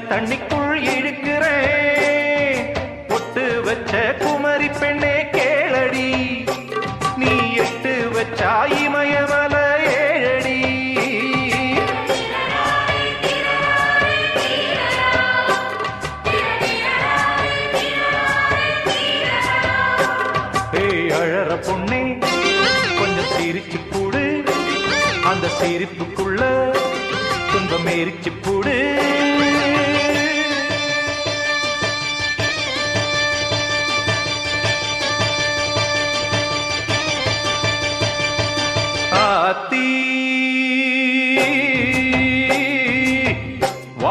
தண்ணிக்குள் இழுக்கிறேன். பொட்டு வச்ச குமரி பெண்ணே கேளடி, நீ எட்டு வச்சா இமயமல ஏழடி. ஏய் அழற பொண்ணே கொஞ்சம் சிரிச்சு கூடு, அந்த சிரிப்புக்குள்ள துன்பம் எரிச்சு கூடு.